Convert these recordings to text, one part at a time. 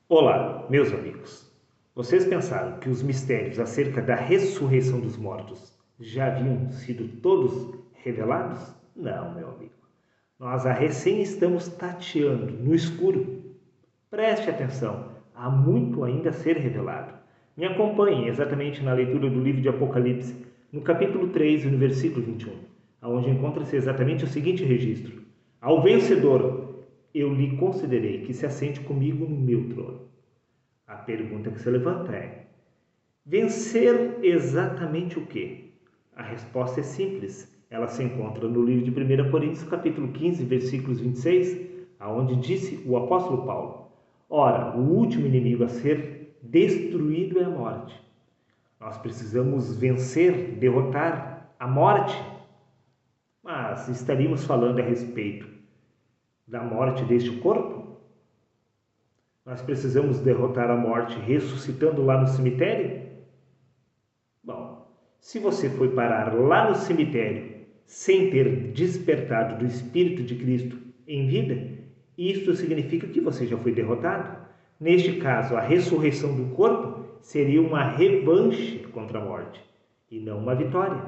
Olá, meus amigos. Vocês pensaram que os mistérios acerca da ressurreição dos mortos já haviam sido todos revelados? Não, meu amigo. Nós a recém estamos tateando no escuro. Preste atenção, há muito ainda a ser revelado. Me acompanhe exatamente na leitura do livro de Apocalipse, no capítulo 3 e no versículo 21, onde encontra-se exatamente o seguinte registro: Ao vencedor eu lhe concederei que se assente comigo no meu trono. A pergunta que se levanta é: vencer exatamente o quê? A resposta é simples. Ela se encontra no livro de 1 Coríntios, capítulo 15, versículos 26, aonde disse o apóstolo Paulo: Ora, o último inimigo a ser destruído é a morte. Nós precisamos vencer, derrotar a morte. Mas estaríamos falando a respeito da morte deste corpo? Nós precisamos derrotar a morte ressuscitando lá no cemitério? Bom, se você foi parar lá no cemitério sem ter despertado do Espírito de Cristo em vida, isso significa que você já foi derrotado. Neste caso, a ressurreição do corpo seria uma revanche contra a morte e não uma vitória.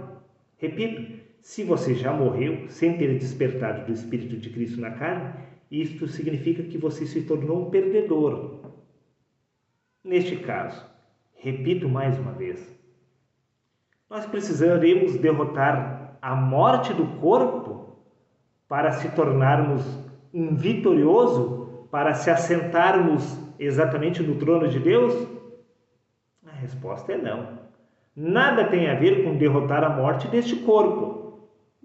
Repito, se você já morreu sem ter despertado do Espírito de Cristo na carne, isto significa que você se tornou um perdedor. Neste caso, repito mais uma vez, nós precisaremos derrotar a morte do corpo para se tornarmos um vitorioso, para se assentarmos exatamente no trono de Deus? A resposta é não. Nada tem a ver com derrotar a morte deste corpo.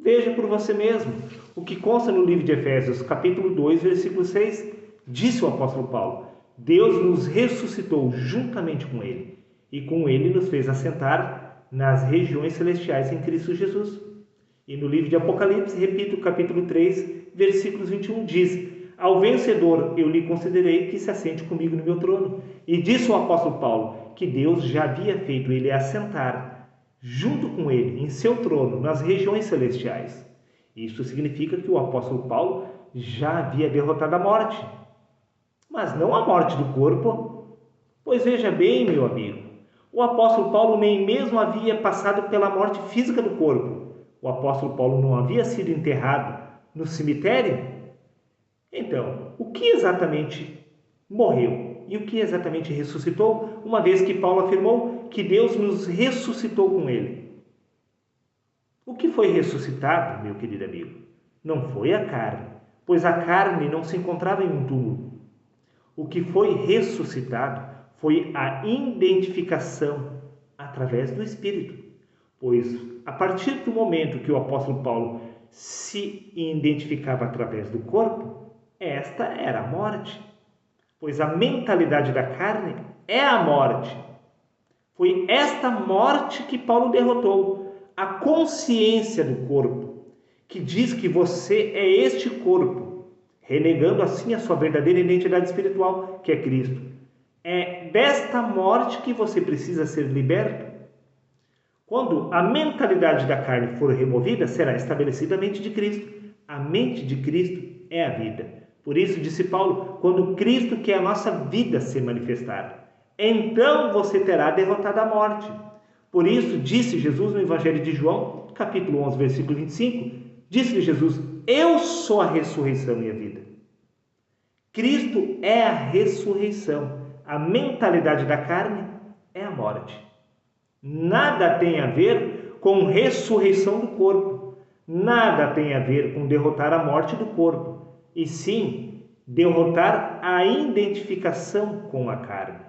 Veja por você mesmo. O que consta no livro de Efésios, capítulo 2, versículo 6, disse o apóstolo Paulo: Deus nos ressuscitou juntamente com Ele, e com Ele nos fez assentar nas regiões celestiais em Cristo Jesus. E no livro de Apocalipse, repito, capítulo 3, versículos 21, diz: Ao vencedor eu lhe concederei que se assente comigo no meu trono. E disse o apóstolo Paulo que Deus já havia feito ele assentar junto com ele em seu trono nas regiões celestiais. Isso significa que o apóstolo Paulo já havia derrotado a morte, mas não a morte do corpo. Pois veja bem, meu amigo, o apóstolo Paulo nem mesmo havia passado pela morte física do corpo. O apóstolo Paulo não havia sido enterrado no cemitério. Então, o que exatamente morreu e o que exatamente ressuscitou, uma vez que Paulo afirmou que Deus nos ressuscitou com ele? O que foi ressuscitado, meu querido amigo? Não foi a carne, pois a carne não se encontrava em um túmulo. O que foi ressuscitado foi a identificação através do Espírito, pois a partir do momento que o apóstolo Paulo se identificava através do corpo, esta era a morte, pois a mentalidade da carne é a morte. Foi esta morte que Paulo derrotou, a consciência do corpo, que diz que você é este corpo, renegando assim a sua verdadeira identidade espiritual, que é Cristo. É desta morte que você precisa ser liberto. Quando a mentalidade da carne for removida, será estabelecida a mente de Cristo. A mente de Cristo é a vida. Por isso, disse Paulo, quando Cristo, que é a nossa vida, se manifestar, então você terá derrotado a morte. Por isso, disse Jesus no Evangelho de João, capítulo 11, versículo 25, disse-lhe Jesus: Eu sou a ressurreição e a vida. Cristo é a ressurreição. A mentalidade da carne é a morte. Nada tem a ver com ressurreição do corpo. Nada tem a ver com derrotar a morte do corpo. E sim, derrotar a identificação com a carne.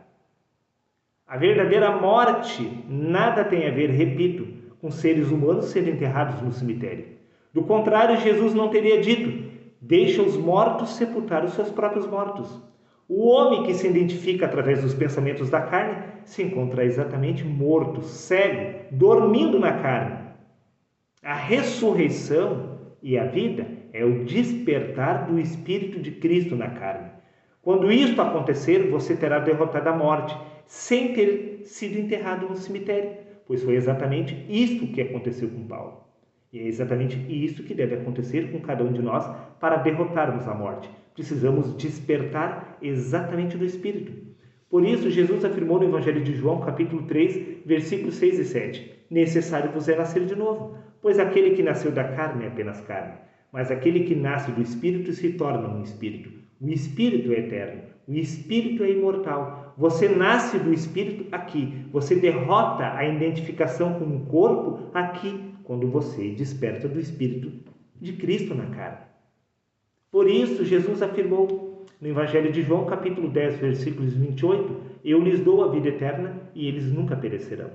A verdadeira morte nada tem a ver, repito, com seres humanos sendo enterrados no cemitério. Do contrário, Jesus não teria dito: deixa os mortos sepultar os seus próprios mortos. O homem que se identifica através dos pensamentos da carne se encontra exatamente morto, cego, dormindo na carne. A ressurreição e a vida é o despertar do Espírito de Cristo na carne. Quando isto acontecer, você terá derrotado a morte, sem ter sido enterrado no cemitério, pois foi exatamente isto que aconteceu com Paulo. E é exatamente isso que deve acontecer com cada um de nós para derrotarmos a morte. Precisamos despertar exatamente do Espírito. Por isso, Jesus afirmou no Evangelho de João, capítulo 3, versículos 6 e 7, necessário vos é nascer de novo, pois aquele que nasceu da carne é apenas carne, mas aquele que nasce do Espírito se torna um Espírito. O Espírito é eterno, o Espírito é imortal. Você nasce do Espírito aqui, você derrota a identificação com o corpo aqui, quando você desperta do Espírito de Cristo na carne. Por isso, Jesus afirmou no Evangelho de João, capítulo 10, versículos 28, eu lhes dou a vida eterna e eles nunca perecerão.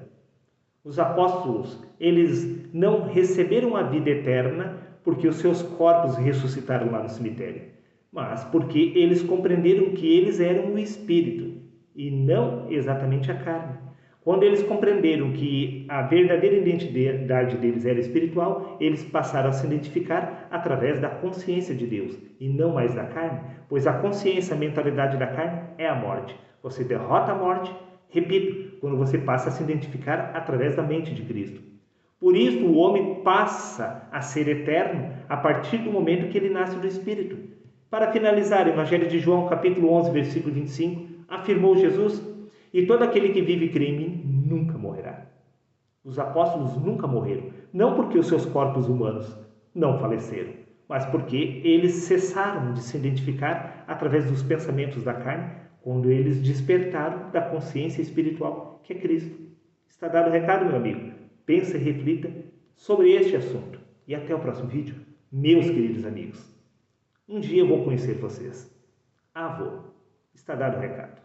Os apóstolos, eles não receberam a vida eterna porque os seus corpos ressuscitaram lá no cemitério, mas porque eles compreenderam que eles eram o Espírito e não exatamente a carne. Quando eles compreenderam que a verdadeira identidade deles era espiritual, eles passaram a se identificar através da consciência de Deus e não mais da carne, pois a consciência, a mentalidade da carne é a morte. Você derrota a morte, repito, quando você passa a se identificar através da mente de Cristo. Por isso, o homem passa a ser eterno a partir do momento que ele nasce do Espírito. Para finalizar, o Evangelho de João, capítulo 11, versículo 25, afirmou Jesus, e todo aquele que vive e crê em mim nunca morrerá. Os apóstolos nunca morreram, não porque os seus corpos humanos não faleceram, mas porque eles cessaram de se identificar através dos pensamentos da carne, quando eles despertaram da consciência espiritual que é Cristo. Está dado o recado, meu amigo. Pensa e reflita sobre este assunto. E até o próximo vídeo, meus queridos amigos. Um dia eu vou conhecer vocês. Vou. Está dado o recado.